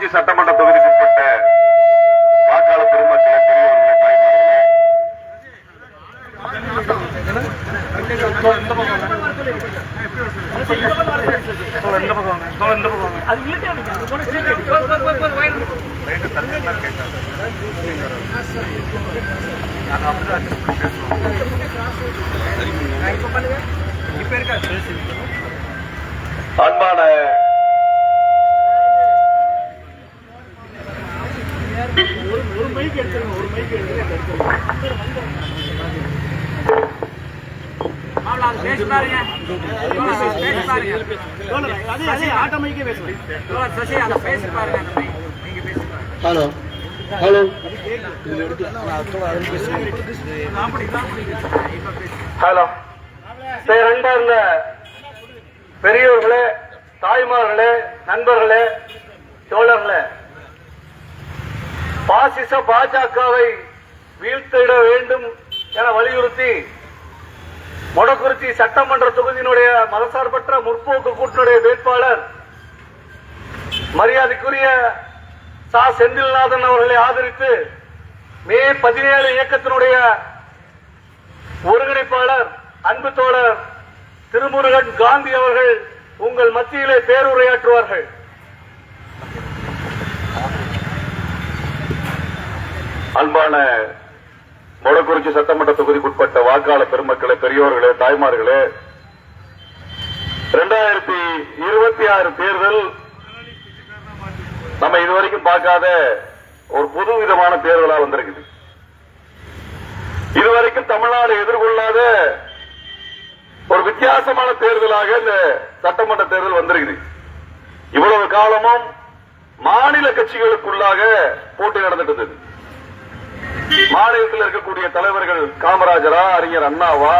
மொடக்குறிச்சி சட்டமன்ற தொகுதிக்குட்பட்ட வாக்காள பெருமக்களே, பெரியவர்களே, தாய்மார்களே, அன்பான ஹலோ ஹலோ ஹலோ அன்பார்ந்த பெரியோர்களே, தாய்மார்களே, நண்பர்களே, தோழர்களே, பாசிச பாஜகவை வீழ்த்திட வேண்டும் என வலியுறுத்தி மொடக்குறிச்சி சட்டமன்ற தொகுதியினுடைய மதசார்பற்ற முற்போக்கு கூட்டணியுடைய வேட்பாளர் மரியாதைக்குரிய சா செந்தில்நாதன் அவர்களை ஆதரித்து மே 17 இயக்கத்தினுடைய ஒருங்கிணைப்பாளர் அன்பு தோழர் திருமுருகன் காந்தி அவர்கள் உங்கள் மத்தியிலே பேருரையாற்றுவார்கள். அன்பான மொடக்குறிச்சி சட்டமன்ற தொகுதிக்குட்பட்ட வாக்காளர் பெருமக்களே, பெரியோர்களே, தாய்மார்களே, 2026 தேர்தல் நம்ம இதுவரைக்கும் பார்க்காத ஒரு புது விதமான தேர்தலா வந்திருக்குது. இதுவரைக்கும் தமிழ்நாடு எதிர்கொள்ளாத ஒரு வித்தியாசமான தேர்தலாக இந்த சட்டமன்ற தேர்தல் வந்திருக்குது. இவ்வளவு காலமும் மாநில கட்சிகளுக்குள்ளாக போட்டி நடந்துட்டு, மாநிலத்தில் இருக்கக்கூடிய தலைவர்கள் காமராஜரா, அறிஞர் அண்ணாவா,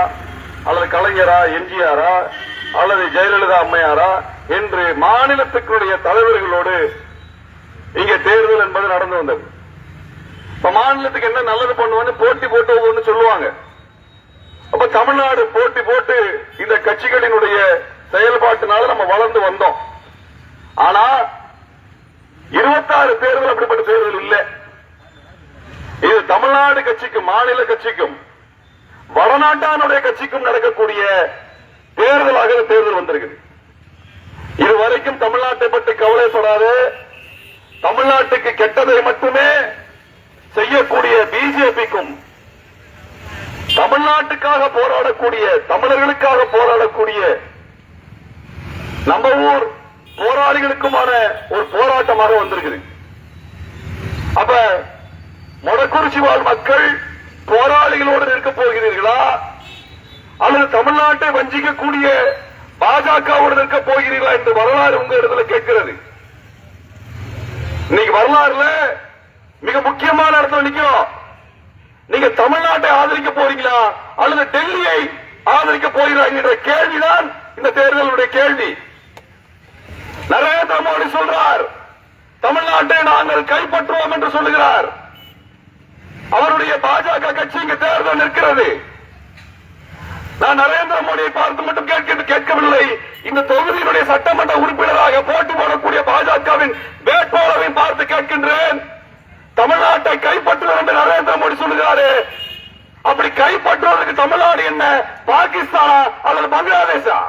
அல்லது கலைஞரா, எம்ஜிஆரா, அல்லது ஜெயலலிதா அம்மையாரா என்று மாநிலத்துக்குடைய தலைவர்களோடு இங்கே தேர்தல் என்பது நடந்து வந்தது. இப்ப மாநிலத்துக்கு என்ன நல்லது பண்ணுவான்னு போட்டி போட்டு ஒவ்வொன்று சொல்லுவாங்க. அப்ப தமிழ்நாடு போட்டி போட்டு இந்த கட்சிகளினுடைய செயல்பாட்டினால நம்ம வளர்ந்து வந்தோம். ஆனா 26 தேர்தல் அப்படிப்பட்ட தேர்தல் இல்லை. இது தமிழ்நாடு கட்சிக்கும் மாநில கட்சிக்கும் வடநாட்டானுடைய கட்சிக்கும் நடக்கக்கூடிய தேர்தலாக தேர்தல் வந்திருக்குது. இதுவரைக்கும் தமிழ்நாட்டை பற்றி கவலைப்படாது, தமிழ்நாட்டுக்கு கெட்டதை மட்டுமே செய்யக்கூடிய பிஜேபிக்கும், தமிழ்நாட்டுக்காக போராடக்கூடிய, தமிழர்களுக்காக போராடக்கூடிய நம்ம ஊர் போராளிகளுக்குமான ஒரு போராட்டமாக வந்திருக்குது. அப்ப மொடக்குறிச்சி வாழ் மக்கள் போராளிகளோடு நிற்க போகிறீர்களா, அல்லது தமிழ்நாட்டை வஞ்சிக்கக்கூடிய பாஜகவோடு நிற்க போகிறீர்களா என்று வரலாறு உங்க இடத்துல கேட்கிறது. இன்னைக்கு வரலாறுல மிக முக்கியமான இடத்துல நிற்கிறோம். நீங்க தமிழ்நாட்டை ஆதரிக்க போறீங்களா அல்லது டெல்லியை ஆதரிக்க போகிறீர்களா என்ற கேள்விதான் இந்த தேர்தலுடைய கேள்வி. நரேந்திர மோடி சொல்றார், தமிழ்நாட்டை நாங்கள் கைப்பற்றுவோம் என்று சொல்லுகிறார். அவருடைய பாஜக கட்சி இங்கு தேர்தல் நிற்கிறது. நான் நரேந்திர மோடியை பார்த்து மட்டும் கேட்கவில்லை, இந்த தொகுதியினுடைய சட்டமன்ற உறுப்பினராக போட்டி போடக்கூடிய பாஜகவின் வேட்பாளரை பார்த்து கேட்கின்றேன். தமிழ்நாட்டை கைப்பற்றுவது என்று நரேந்திர மோடி சொல்லுகிறாரு. அப்படி கைப்பற்றுவதற்கு தமிழ்நாடு என்ன, பாகிஸ்தானா அல்லது பங்களாதேஷா?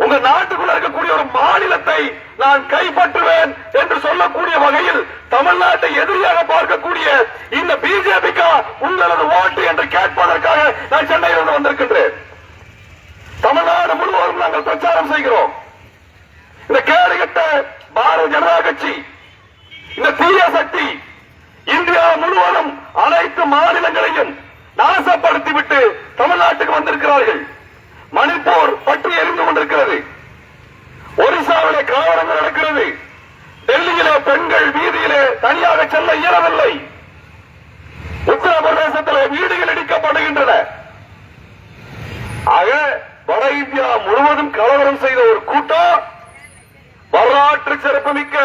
உங்க நாட்டுக்குள்ள இருக்கக்கூடிய ஒரு மாநிலத்தை நான் கைப்பற்றுவேன் என்று சொல்லக்கூடிய வகையில் தமிழ்நாட்டை எதிரியாக பார்க்கக்கூடிய இந்த பிஜேபிக்கு உங்களது ஓட்டு என்று கேட்பதற்காக நான் சென்னையிலிருந்து வந்திருக்கின்றேன். தமிழ்நாடு முழுவதும் நாங்கள் பிரச்சாரம் செய்கிறோம். இந்த கேடுகட்ட பாரதிய ஜனதா கட்சி, இந்த தீய சக்தி இந்தியா முழுவதும் அனைத்து மாநிலங்களையும் நாசப்படுத்திவிட்டு தமிழ்நாட்டுக்கு வந்திருக்கிறார்கள். மணிப்பூர் பற்றி எரிந்து கொண்டிருக்கிறது, ஒரிசாவிலே கலவரங்கள் நடக்கிறது, டெல்லியிலே பெண்கள் வீதியிலே தனியாக செல்ல இயலவில்லை, உத்தரப்பிரதேசத்திலே வீடுகள் இடிக்கப்படுகின்றன. ஆக வட இந்தியா முழுவதும் கலவரம் செய்த ஒரு கூட்டம் வரலாற்று சிறப்புமிக்க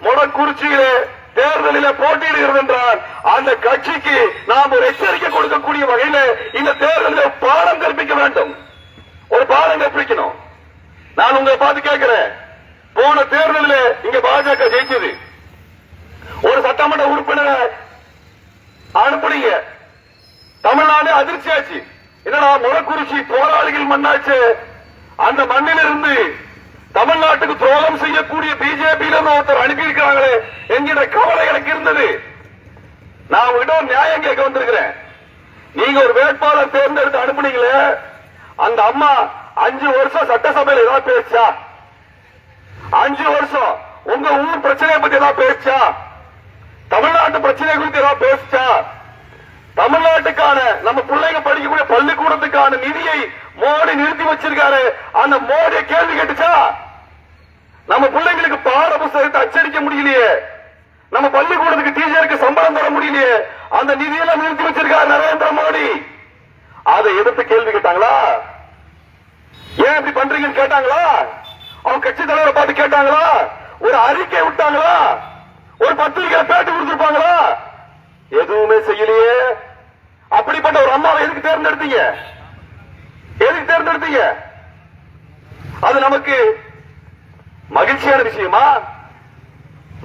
மொடக்குறிச்சியிலே தேர்தலில் போட்டியிடுகிறது என்றால் அந்த கட்சிக்கு நாம் ஒரு எச்சரிக்கை கொடுக்கக்கூடிய வகையில் இந்த தேர்தலில் பாடம் கற்பிக்க வேண்டும், ஒரு பாடம் கற்பிக்கணும். நான் உங்களை பார்த்து கேட்கிறேன், போன தேர்தலில் இங்க பாஜக ஜெயிச்சது, ஒரு சட்டமன்ற உறுப்பினரை அனுப்புனீங்க. தமிழ்நாடு அதிர்ச்சியாச்சு. என்னடா முளக்குறிச்சி போராளிகள் மண்ணாச்சு, அந்த மண்ணிலிருந்து தமிழ்நாட்டுக்கு துரோகம் செய்யக்கூடிய பிஜேபியில ஒருத்தர் அனுப்பியிருக்கிறாங்களே என்கிற கவலை எனக்கு இருந்தது. நான் உங்ககிட்ட ஒரு நியாயம் கேட்க வந்திருக்கிறேன். நீங்க ஒரு வேட்பாளர் தேர்ந்தெடுத்து அனுப்புனீங்களே, அந்த அம்மா 5 வருஷம் சட்டசபையில் ஏதாவது பேசா? 5 வருஷம் உங்க ஊர் பிரச்சனையை பத்தி ஏதாவது பேசா? தமிழ்நாட்டு பிரச்சனை குறித்து ஏதாவது பேசா? தமிழ்நாட்டுக்கான நம்ம பிள்ளைங்க படிக்கக்கூடிய பள்ளிக்கூடத்துக்கான நிதியை மோடி நிறுத்தி வச்சிருக்காரு, அந்த மோடியை கேள்வி கேட்டுச்சா? நம்ம பிள்ளைங்களுக்கு பாட புத்தகத்தை அச்சடிக்க முடியலையே, நம்ம பள்ளிக்கூடத்துக்கு டீச்சருக்கு சம்பளம் தர முடியலையே, அந்த நிதியெல்லாம் நிறுத்தி வச்சிருக்காரு நரேந்திர மோடி. அதை எதிர்த்து கேள்வி கேட்டாங்களா? ஏன் இப்படி பண்றீங்கன்னு கேட்டாங்களா? அவங்க கட்சி தலைவரை பார்த்து கேட்டாங்களா? ஒரு அறிக்கை விட்டாங்களா? ஒரு பத்திரிகை பேட்டி கொடுத்திருப்பாங்களா? எதுவுமே செய்யலையே. அப்படிப்பட்ட ஒரு அம்மாவை எதுக்கு தேர்ந்தெடுத்தீங்க? எதுக்கு தேர்ந்தெடுத்தீங்க? அது நமக்கு மகிழ்ச்சியான விஷயமா?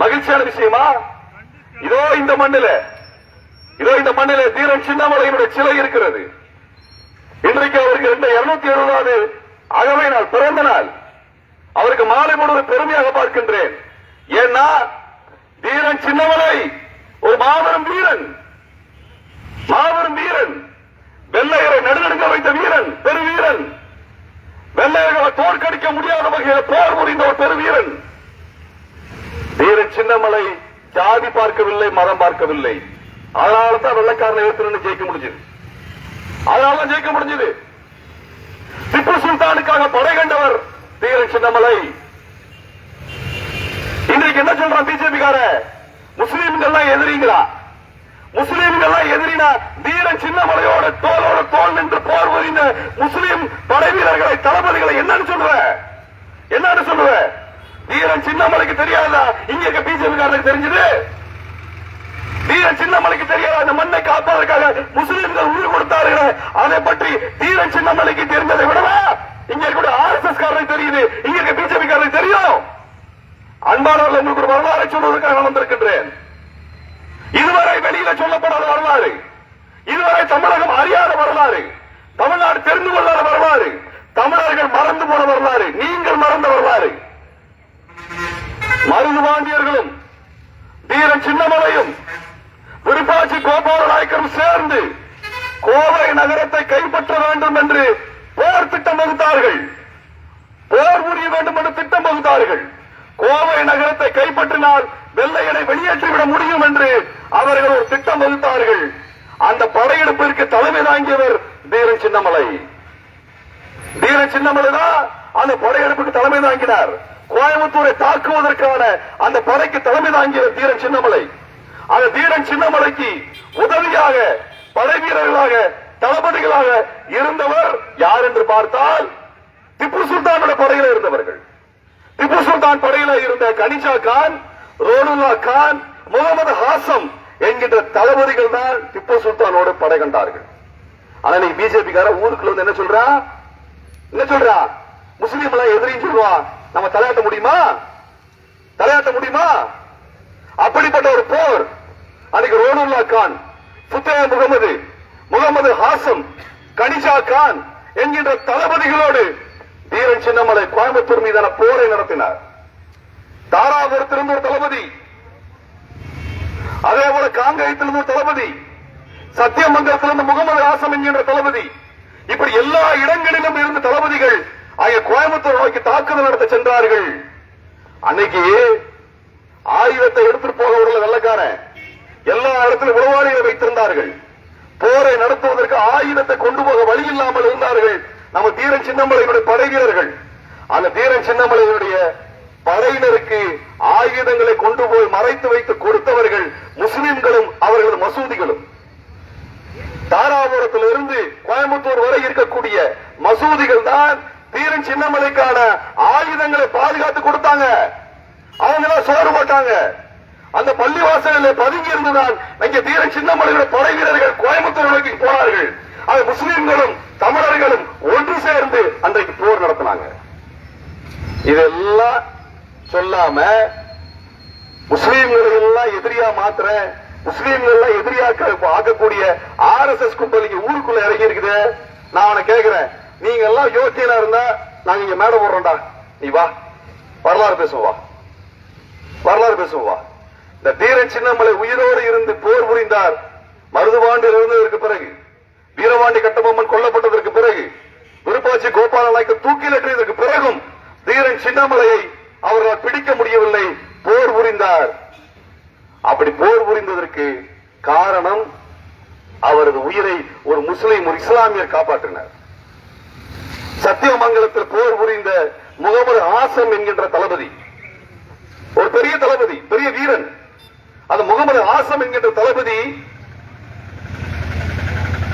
மகிழ்ச்சியான விஷயமா? இதோ இந்த மண்ணில தீரன் சின்னமலையினுடைய சிலை இருக்கிறது. இன்றைக்கு அவருக்கு 270வது அகவை நாள், பிறந்த நாள். அவருக்கு மாலை போடுவது பெருமையாக பார்க்கின்றேன். ஏன்னா தீரன் சின்னமலை ஒரு மாபெரும் வீரன், வெள்ளையரை நடுநடுங்க வைத்த வீரன், பெருவீரன். வெள்ளையர்களை தோற்கடிக்க முடியாத வகையில் போர் புரிந்த ஒரு பெருவீரன் தீரன் சின்னமலை. ஜாதி பார்க்கவில்லை, மதம் பார்க்கவில்லை. அதனால தான் வெள்ளைக்காரனை எதிர்த்து ஜெயிக்க முடிஞ்சது. அதனாலதான் ஜெயிக்க முடிஞ்சது. திப்பு சுல்தானுக்காக படை கண்டவர் தீரன் சின்னமலை. இன்றைக்கு என்ன சொல்றான் பிஜேபி கார? முஸ்லீம்கள் எதிரிங்களா? முஸ்லீம்கள் எதிரினா தீரன் சின்னமலையோட தோளோட தோல் நின்று போர் புரிந்த முஸ்லீம் படை வீரர்களை, தளபதிகளை என்னன்னு சொல்லுவ? தீரன் சின்னமலைக்கு தெரியாதா இங்க இருக்க பிஜேபி காரனுக்கு தெரிஞ்சது? தீரன் சின்னமலைக்கு தெரியாத அந்த மண்ணை காப்பதற்காக முஸ்லீம்கள் உயிர் கொடுத்தார்கள். அதை பற்றி தீரன் சின்னமலைக்கு தெரிந்ததை விடவா இங்க இருக்க ஆர்எஸ்எஸ் காரனுக்கு தெரியுது, இங்க இருக்க பிஜேபி காரனுக்கு தெரியும். அன்பானவர்கள், உங்களுக்கு ஒரு வரலாறை சொல்வதற்காக வந்திருக்கின்றேன். இதுவரை வெளியில சொல்லப்படாத வரலாறு, இதுவரை தமிழகம் அறியாத வரலாறு, தமிழ்நாடு தெரிந்து கொள்ளாத வரலாறு, தமிழர்கள் மறந்து போன வரலாறு, நீங்கள் மறந்த வரலாறு. மருதுபாண்டியர்களும் தீரன் சின்னமலையும் விருப்பாட்சி கோபால நாயக்கரும் சேர்ந்து கோவை நகரத்தை கைப்பற்ற வேண்டும் என்று போர் திட்டம் வகுத்தார்கள். போர் புரிய வேண்டும் என்று திட்டம் வகுத்தார்கள். கோவை நகரத்தை கைப்பற்றினால் வெள்ளையனை வெளியேற்றிவிட முடியும் என்று அவர்கள் ஒரு திட்டம் வகுத்தார்கள். அந்த படையெடுப்பிற்கு தலைமை தாங்கியவர் தீரன் சின்னமலை. தீரன் சின்னமலை தான் அந்த படையெடுப்புக்கு தலைமை தாங்கினார். கோயம்புத்தூரை தாக்குவதற்கான அந்த படைக்கு தலைமை தாங்கியவர் தீரன் சின்னமலை. அந்த தீரன் சின்னமலைக்கு உதவியாக படை வீரர்களாக, தளபதிகளாக இருந்தவர் யார் என்று பார்த்தால் திப்பு சுல்தானுடைய படையில இருந்தவர்கள். திப்பு சுல்தான் படையில இருந்த கனிஷா கான், ரோடுல்லா கான், முகமது ஹாசம் என்கின்ற தளபதிகள் தான் திப்பு சுல்தானோடு படை கண்டார்கள். ஆனா நீ பிஜேபி கார ஊருக்குள்ள வந்து என்ன சொல்றா? முஸ்லீம் எல்லாம் எதிரின்னு சொல்லுவா. நம்ம தலையாட்ட முடியுமா? அப்படிப்பட்ட ஒரு போர் அன்னைக்கு ரோடுல்லா கான், புத்தே முகமது ஹாசம், கனிஷா கான் என்கின்ற தளபதிகளோடு தீரன் சின்னமலை கோயம்புத்தூர் மீதான போரை நடத்தினார். தாராபுரத்திலிருந்து ஒரு தளபதி, அதே போல காங்கேயத்திலிருந்து ஒரு தளபதி, சத்தியமங்கலத்திலிருந்து முகமது ஹாசம் என்கின்ற தளபதி, இப்படி எல்லா இடங்களிலும் இருந்த தளபதிகள் அங்கே கோயம்புத்தூர் நோக்கி தாக்குதல் நடத்த சென்றார்கள். அன்னைக்கு ஆயுதத்தை எடுத்துட்டு போக உள்ள வெள்ளக்காரன் எல்லா இடத்திலும் உளவாளிகளை வைத்திருந்தார்கள். போரை நடத்துவதற்கு ஆயுதத்தை கொண்டு போக வழி இல்லாமல் இருந்தார்கள் நம்ம தீரன் சின்னமலையினுடைய படை வீரர்கள். அந்த தீரன் சின்னமலையினுடைய படையினருக்கு ஆயுதங்களை கொண்டு போய் மறைத்து வைத்து கொடுத்தவர்கள் முஸ்லிம்களும் அவர்களது மசூதிகளும். தாராபுரத்தில் இருந்து கோயம்புத்தூர் வரை இருக்கக்கூடிய மசூதிகள் தான் தீரன் சின்னமலைக்கான ஆயுதங்களை பாதுகாத்து கொடுத்தாங்க. அவங்க எல்லாம் சோறு போட்டாங்க. அந்த பள்ளிவாசலில் பதுங்கி இருந்துதான் இங்கே தீரன் சின்னமலையுடைய படை வீரர்கள் கோயம்புத்தூர் நோக்கி போனார்கள். அது முஸ்லிம்களும் தமிழர்களும் ஒன்று சேர்ந்து அன்றைக்கு போர் நடத்தினாங்க. இதெல்லாம் சொல்லாம முஸ்லீம்களை எல்லாம் எதிரியா மாத்திர, முஸ்லீம்கள் எல்லாம் எதிரியாக்க ஆக்கக்கூடிய RSS கும்பல் இங்க ஊருக்குள்ள இறங்கி இருக்குது. நான் அவனை கேட்கிறேன், நீங்க எல்லாம் யோக்கியனா இருந்தா நாங்க இங்க மேடை போடுறோம்டா, நீ வா, வரலாறு பேசுவோம், வா, வரலாறு பேசுவோம், வா. இந்த தீரன் சின்னமலை உயிரோடு இருந்து போர் புரிந்தார். மருதுபாண்டில் இருந்ததற்கு பிறகு, வீரபாண்டி கட்டபொம்மன் கொல்லப்பட்டதற்கு பிறகு, விருப்பாச்சி கோபால நாயக்கர் தூக்கிலேற்றியதற்கு பிறகும் தீரன் சின்னமலையை அவர்களால் பிடிக்க முடியவில்லை, போர் புரிந்தார். அப்படி போர் புரிந்ததற்கு காரணம் அவரது உயிரை ஒரு முஸ்லிம், ஒரு இஸ்லாமியர் காப்பாற்றினார். சத்தியமங்கலத்தில் போர் புரிந்த முகமது ஆசம் என்கின்ற தளபதி, ஒரு பெரிய தளபதி, பெரிய வீரன். அந்த முகமது ஆசம் என்கின்ற தளபதி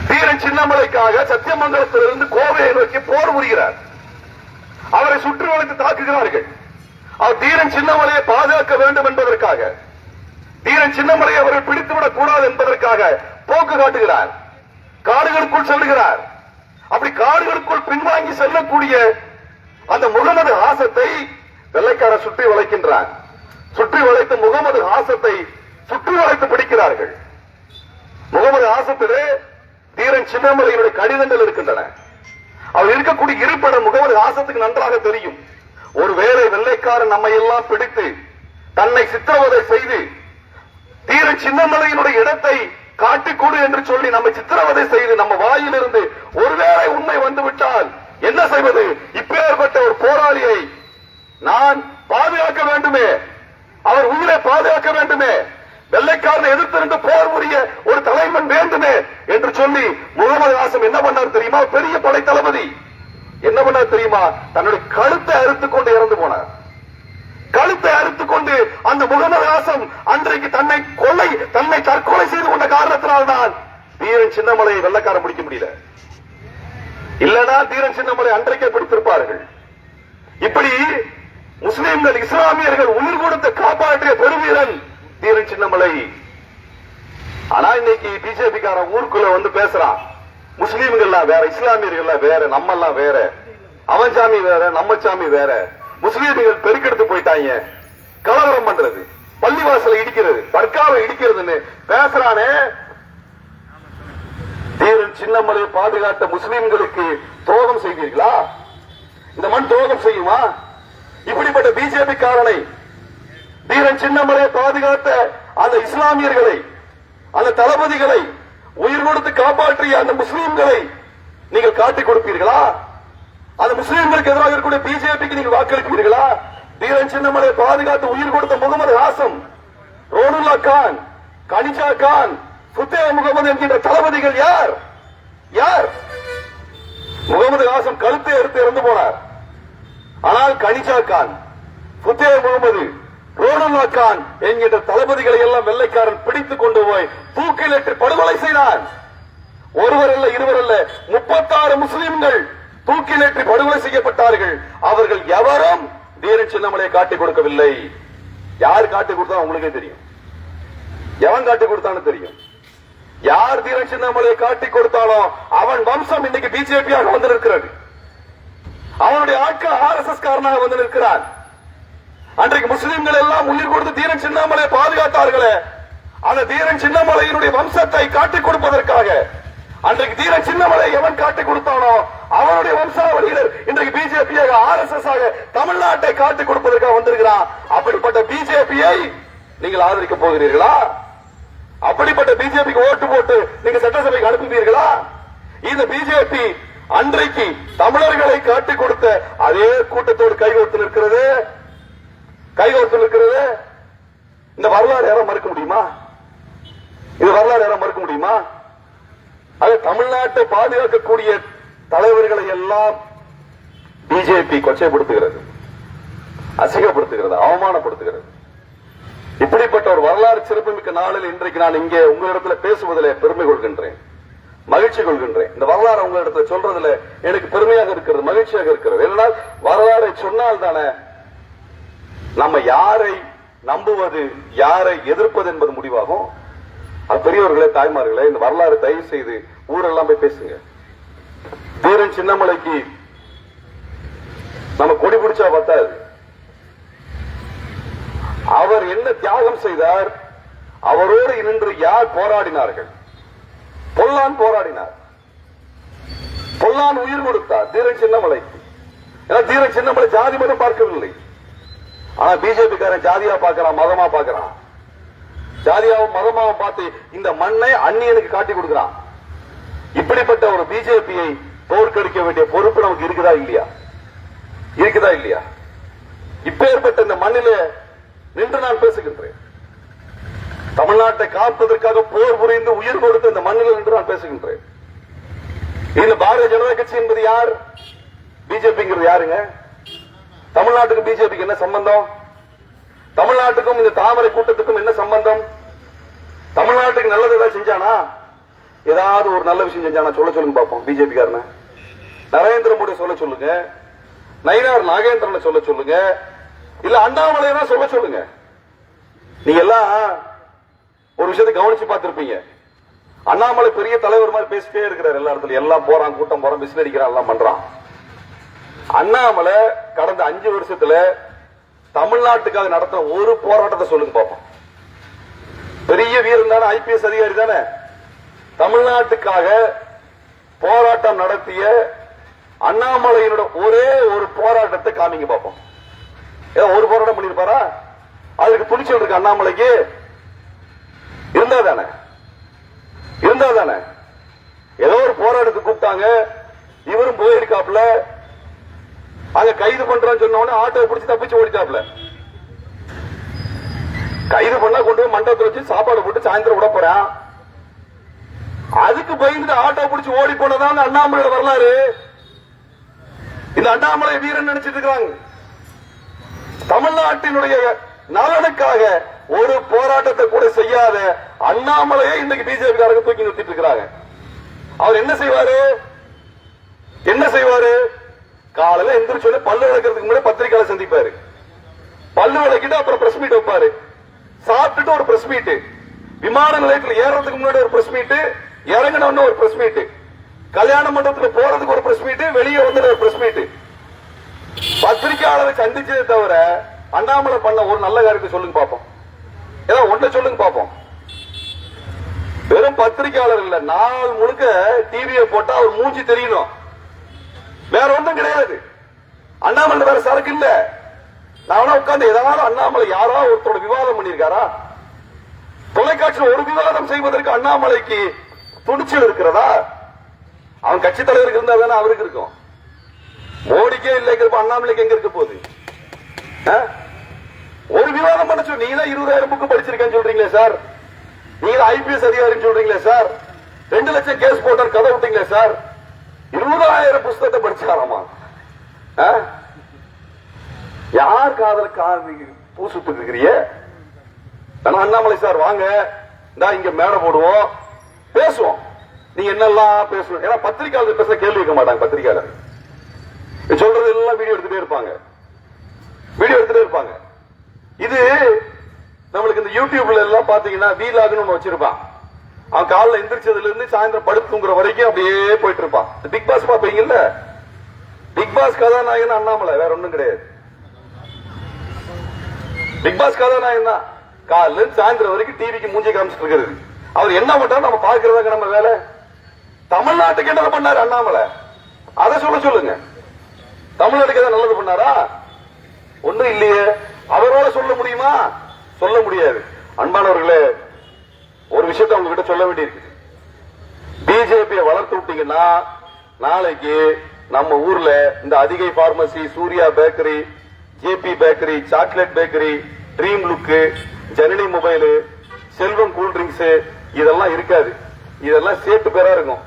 தீரன் சின்னமலைக்காக சத்தியமங்கலத்திலிருந்து கோவையை நோக்கி போர் புரிகிறார். அவரை சுற்றி வளைத்து தாக்குகிறார்கள். அவர் தீரன் சின்னமலையை பாதுகாக்க வேண்டும் என்பதற்காக, தீரன் சின்னமலையை அவர்கள் பிடித்துவிடக் கூடாது என்பதற்காக போக்கு காட்டுகிறார். காடுகளுக்குள் செல்லுகிறார். அப்படி காடுகளுக்குள் பின்வாங்கி செல்லக்கூடிய அந்த முகமது ஆசத்தை வெள்ளைக்காரர் சுற்றி வளைக்கின்றார். சுற்றி வளைத்து முகமது ஆசத்தை சுற்றி வளைத்து பிடிக்கிறார்கள். முகமது ஆசத்திலே தீரன் சின்னமலையினுடைய கடிதங்கள் இருக்கின்றன. அவர் இருக்கக்கூடிய இருப்பிடம் முகமது ஆசத்துக்கு நன்றாக தெரியும். ஒருவேளை வெள்ளைக்காரன் நம்மை எல்லாம் பிடித்து தன்னை சித்திரவதை செய்து தீரன் சின்னமலையினுடைய இடத்தை காட்டிக்கொடு என்று சொல்லி நம்மை சித்திரவதை செய்து நம்ம வாயிலிருந்து ஒருவேளை உண்மை வந்துவிட்டால் என்ன செய்வது? இப்பேற்பட்ட ஒரு போராளியை நான் பாதுகாக்க வேண்டுமே, அவர் உயிரை பாதுகாக்க வேண்டுமே, வெள்ளைக்காரனை எதிர்த்து போர் புரிய ஒரு தலைவன் வேண்டுமே என்று சொல்லி முகமது ஆசம் என்ன பண்ணார் தெரியுமா? பெரிய படை தளபதி என்ன பண்ணார் தெரியுமா? தன்னுடைய கழுத்தை அறுத்துக் கொண்டு இறந்து போனார். கழுத்தை அறுத்துக் கொண்டு அந்த முகமது ஆசம் அன்றைக்கு தன்னை தற்கொலை செய்து கொண்ட காரணத்தினால்தான் தீரன் சின்னமலையை வெள்ளைக்காரன் பிடிக்க முடியல. இல்லனா தீரன் சின்னமலை அன்றைக்கே பிடித்திருப்பார்கள். இப்படி முஸ்லிம்கள், இஸ்லாமியர்கள் உயிர் கொடுத்து காப்பாற்றிய பெருவீரன் தீரன் சின்னமலை. ஆனா இன்னைக்கு பிஜேபி காரன் ஊருக்குள்ள வந்து பேசுறான், முஸ்லீம்கள்லாம் வேற, இஸ்லாமியர்கள் வேற, நம்ம எல்லாம் வேற, அவன் சாமி வேற, நம்ம சாமி வேற. முஸ்லீம்கள் பெருக்கெடுத்து போயிட்டாங்க, கலவரம் பண்றது, பள்ளிவாசலை இடிக்கிறது, தர்காவை இடிக்கிறதுன்னு பேசுறானே. தீரன் சின்னமலை பாதுகாத்த முஸ்லீம்களுக்கு துரோகம் செய்வீர்களா? இந்த மண் துரோகம் செய்யுமா? இப்படிப்பட்ட பிஜேபி காரனை, தீரன் சின்னமலை பாதுகாத்த அந்த இஸ்லாமியர்களை, அந்த தளபதிகளை, உயிர் கொடுத்து காப்பாற்றிய அந்த முஸ்லீம்களை நீங்கள் காட்டிக் கொடுப்பீர்களா? அந்த முஸ்லீம்களுக்கு எதிராக இருக்கக்கூடிய பிஜேபிக்கு நீங்கள் வாக்களிப்பீர்களா? தீரன் சின்னமலை பாதுகாத்து உயிர் கொடுத்த முகமது ஆசம், ரோனுல்லா கான், கனிஜா கான், ஃபுத்தே முகமது என்கின்ற தளபதிகள் யார்? யார்? முகமது ஆசம் கழுத்தை எடுத்து இறந்து போனார். ஆனால் கனிஜா கான், ஃபுத்தே முகமது, ரோனுல்லா கான் என்கின்ற தளபதிகளை எல்லாம் வெள்ளைக்காரன் பிடித்துக் கொண்டு போய் தூக்கிலேற்றி படுகொலை செய்தான். ஒருவர் அல்ல, இருவர் அல்ல, 36 முஸ்லிம்கள் தூக்கிலேற்றி படுகொலை செய்யப்பட்டார்கள். அவர்கள் எவரும் தீரன் சின்னமலையை காட்டிக் கொடுக்கவில்லை. யார் காட்டிக் கொடுத்தா உங்களுக்கே தெரியும். எவன் காட்டிக் கொடுத்தான்னு தெரியும். யார் தீரன் சின்னமலையை காட்டிக் கொடுத்தானோ அவன் வம்சம் இன்னைக்கு பிஜேபியாக வந்து நிற்கிறது. அவனுடைய ஆட்கள் RSS காரனாக வந்து நிற்கிறான். அன்றைக்கு முஸ்லிம்கள் எல்லாம் உயிர் கொடுத்து தீரன் சின்னமலையை பாதுகாத்தார்களே, அந்த தீரன் சின்னமலையினுடைய வம்சத்தை காட்டிக் கொடுப்பதற்காக அன்றைக்கு தீரன் சின்னமலை எவன் காட்டிக் கொடுத்தானோ அவனுடைய வம்சாவளியினர் இன்றைக்கு பிஜேபியாக, RSS ஆக தமிழ்நாட்டை காட்டிக் கொடுப்பதற்காக வந்திருக்கிறான். அப்படிப்பட்ட பிஜேபியை நீங்கள் ஆதரிக்க போகிறீர்களா? அப்படிப்பட்ட பிஜேபிக்கு ஓட்டு போட்டு நீங்க சட்டசபைக்கு அனுப்புவீர்களா? இந்த பிஜேபி அன்றைக்கு தமிழர்களை காட்டிக் கொடுத்த அதே கூட்டத்தோடு கைகோர்த்து நிற்கிறது. இந்த வரலாறு யாரும் மறுக்க முடியுமா? இது வரலாறு யாரும் மறுக்க முடியுமா? அது தமிழ்நாட்டை பாதுகாக்கக்கூடிய தலைவர்களை எல்லாம் பிஜேபி கொச்சைப்படுத்துகிறது, அசிங்கப்படுத்துகிறது, அவமானப்படுத்துகிறது. இப்படிப்பட்ட ஒரு வரலாறு சிறப்புமிக்க நாளில் இன்றைக்கு நான் இங்கே உங்களிடத்தில் பேசுவதில் பெருமை கொள்கின்றேன், மகிழ்ச்சி கொள்கின்றேன். இந்த வரலாறு உங்களிடத்தில் சொல்றதுல எனக்கு பெருமையாக இருக்கிறது, மகிழ்ச்சியாக இருக்கிறது. ஏனென்றால் வரலாறை சொன்னால் தானே நம்ம யாரை நம்புவது, யாரை எதிர்ப்பது என்பது முடிவாகும். அது பெரியவர்களே, தாய்மார்களே, இந்த வரலாறு தயவு செய்து ஊரெல்லாம் போய் பேசுங்க. தீரன் சின்னமலைக்கு நம்ம கொடி பிடிச்சா பத்தாது. அவர் என்ன தியாகம் செய்தார்? அவரோடு நின்று யார் போராடினார்கள்? பொல்லான் போராடினார். பொல்லான் உயிர் கொடுத்தார் தீரன் சின்னமலைக்கு. தீரன் சின்னமலை ஜாதி மதம் பார்க்கவில்லை. ஆனா பிஜேபி காரன் ஜாதியா பார்க்கிறான், மதமா பார்க்கிறான். ஜாதியாவும் மதமாவும் பார்த்து இந்த மண்ணை அந்நியனுக்கு காட்டி கொடுக்கிறான். இப்படிப்பட்ட ஒரு பிஜேபியை தோற்கடிக்க வேண்டிய பொறுப்பு நமக்கு இருக்குதா இல்லையா? இருக்குதா இல்லையா? இப்பேற்பட்ட இந்த மண்ணிலே நின்று நான் பேசுகின்றேன். தமிழ்நாட்டை காப்பதற்காக போர் புரிந்து உயிர் கொடுத்த இந்த மண்ணில் நின்று நான் பேசுகின்றேன். இந்த பாரதிய ஜனதா கட்சி என்பது யார்? பிஜேபிங்கிறது யாருங்க? தமிழ்நாட்டுக்கும் பிஜேபிக்கு என்ன சம்பந்தம்? தமிழ்நாட்டுக்கும் இந்த தாமரை கூட்டத்துக்கும் என்ன சம்பந்தம்? தமிழ்நாட்டுக்கு நல்லது ஏதாவது செஞ்சானா? ஏதாவது ஒரு நல்ல விஷயம் செஞ்சானா சொல்ல சொல்லுங்க பாப்போம். பிஜேபி காரன நரேந்திர மோடி சொல்ல சொல்லுங்க, நயினார் நாகேந்திரனை சொல்ல சொல்லுங்க, இல்ல அண்ணாமலையா சொல்ல சொல்லுங்க. நீங்க எல்லாம் ஒரு விஷயத்தை கவனிச்சு பார்த்திருப்பீங்க. அண்ணாமலை பெரிய தலைவர் மாதிரி பேசிட்டே இருக்கிறார். எல்லா இடத்துல எல்லாம் போறான், கூட்டம் போறான், பிசில் அடிக்கிறான், எல்லாம் பண்றான். அண்ணாமலை கடந்த 5 வருஷத்துல தமிழ்நாட்டுக்காக நடத்த ஒரு போராட்டத்தை சொல்லுங்க பாப்போம். பெரிய வீரன் தானே, ஐபிஎஸ் அதிகாரி தானே. தமிழ்நாட்டுக்காக போராட்டம் நடத்திய அண்ணாமலையினோட ஒரே ஒரு போராட்டத்தை காமிங்க பாப்போம். ஏதோ ஒரு போராட்டம் பண்ணிருப்பாரா? அதுக்கு துணிச்சல் இருக்கு அண்ணாமலைக்கு? இருந்தா தானே ஏதோ ஒரு போராட்டத்துக்கு கூப்பிட்டாங்க, இவரும் போயிருக்காப்ல. அங்க கைது பண்றான்னு சொன்ன உடனே ஆட்டோ பிடிச்சி தப்பிச்சு ஓடிட்டாப்ல. கைது பண்ணா கொண்டு போய் மண்டபத்தில் வச்சு சாப்பாடு போட்டு சாயந்தரம் விட போறான். அதுக்கு பயந்துட்டு ஆட்டோ பிடிச்சி ஓடி போனதான் அண்ணாமலையோட வரலாறு. இந்த அண்ணாமலை வீரன் நினைச்சிட்டு இருக்காங்க. தமிழ்நாட்டினுடைய நலனுக்காக ஒரு போராட்டத்தை கூட செய்யாத அண்ணாமலையை இன்னைக்கு பிஜேபி காரங்க தூக்கி நிறுத்திட்டு இருக்கிறாங்க. அவர் என்ன செய்வாரு? காலையில எந்திரிச்சு பல்லு விளக்கிறதுக்கு முன்னாடி பத்திரிகையாளர் சந்திப்பாரு. பல்லு விளக்கிட்டு அப்புறம் பிரஸ் மீட் வைப்பாரு. சாப்பிட்டுட்டு ஒரு பிரஸ் மீட், விமான நிலையத்தில் ஏறதுக்கு முன்னாடி ஒரு பிரஸ் மீட், இறங்கின ஒரு பிரஸ் மீட், கல்யாண மண்டபத்தில் போறதுக்கு ஒரு பிரஸ் மீட், வெளியே வந்து ஒரு பிரஸ் மீட். பத்திரிகையாளரை சந்திச்சதை தவிர அண்ணாமலை பண்ண ஒரு நல்ல காரியத்தை சொல்லுங்க பாப்போம். ஏதாவது ஒன்றை சொல்லுங்க பாப்போம். வெறும் பத்திரிகையாளர் இல்ல, நாள் முழுக்க டிவியை போட்டா அவர் மூஞ்சி தெரியணும், வேற ஒன்றும் கிடையாது. அண்ணாமலை வேற சரக்கு இல்ல. நான் உட்கார்ந்து ஏதாவது அண்ணாமலை யாராவது ஒருத்தரோட விவாதம் பண்ணியிருக்காரா? தொலைக்காட்சியில் ஒரு விவாதம் செய்வதற்கு அண்ணாமலைக்கு துணிச்சல் இருக்கிறதா? அவன் கட்சி தலைவருக்கு இருந்தா தானே அவருக்கு இருக்கும். மோடிக்கே இல்லைங்கிறப்ப அண்ணாமலைக்கு எங்க இருக்க போகுது? ஒரு விவாதம் பண்ண சொல்லி நீங்க தான் 20,000 புக்கு படிச்சிருக்கேன்னு சொல்றீங்களே சார், நீங்க ஐபிஎஸ் அதிகாரின்னு சொல்றீங்களே சார், 2 லட்சம் கேஸ் போட்டார் கதை விட்டீங்களே சார், 20,000 புஸ்தகத்தை படிச்சாராமா? யார் காதல பூசுட்டு இருக்கிறீங்க? அண்ணாமலை சார் வாங்க, இங்க மேடை போடுவோம், பேசுவோம். நீங்க என்னெல்லாம் பேசணும்? ஏன்னா பத்திரிகையாளர் பேச கேள்வி வைக்க மாட்டாங்க. பத்திரிகையாளர் சொல்றது எல்லாம் வீடியோ எடுத்துட்டே இருப்பாங்க. இது நம்மளுக்கு இந்த யூடியூப்ல எல்லாம் பாத்தீங்கன்னா வீலாகுன்னு ஒண்ணு வச்சிருப்பான். அவன் காலைல எந்திரிச்சதுல இருந்து சாயந்தரம் படுத்துங்கிற வரைக்கும் அப்படியே போயிட்டு இருப்பான். பிக் பாஸ் பாப்பீங்கல்ல, பிக் பாஸ் கதாநாயகன் அண்ணாமலை, வேற ஒண்ணும் கிடையாது. பிக் பாஸ் கதாநாயகன் தான். காலைல இருந்து சாயந்தரம் வரைக்கும் டிவிக்கு மூஞ்சி காமிச்சிட்டு இருக்கிறது. அவர் என்ன பண்றாரு நம்ம பாக்குறதாங்க நம்ம வேலை. தமிழ்நாட்டுக்கு என்ன பண்ணாரு அண்ணாமலை? அதை சொல்லுங்க. தமிழ்நாட்டுக்கு ஏதாவது நல்லது பண்ணாரா? ஒண்ணும் இல்லையே. அவரோட சொல்ல முடியுமா? சொல்ல முடியாது. அன்பானவர்களே, ஒரு விஷயத்தை உங்ககிட்ட சொல்ல வேண்டியிருக்கு. பிஜேபியை வளர்த்து விட்டீங்கன்னா நாளைக்கு நம்ம ஊர்ல இந்த அதிகை pharmacy, Surya bakery, JP bakery, chocolate bakery, dream look, Janani mobile, Selvam cool drinks இதெல்லாம் இருக்காது. இதெல்லாம் சேட்டு பேரா இருக்கும்.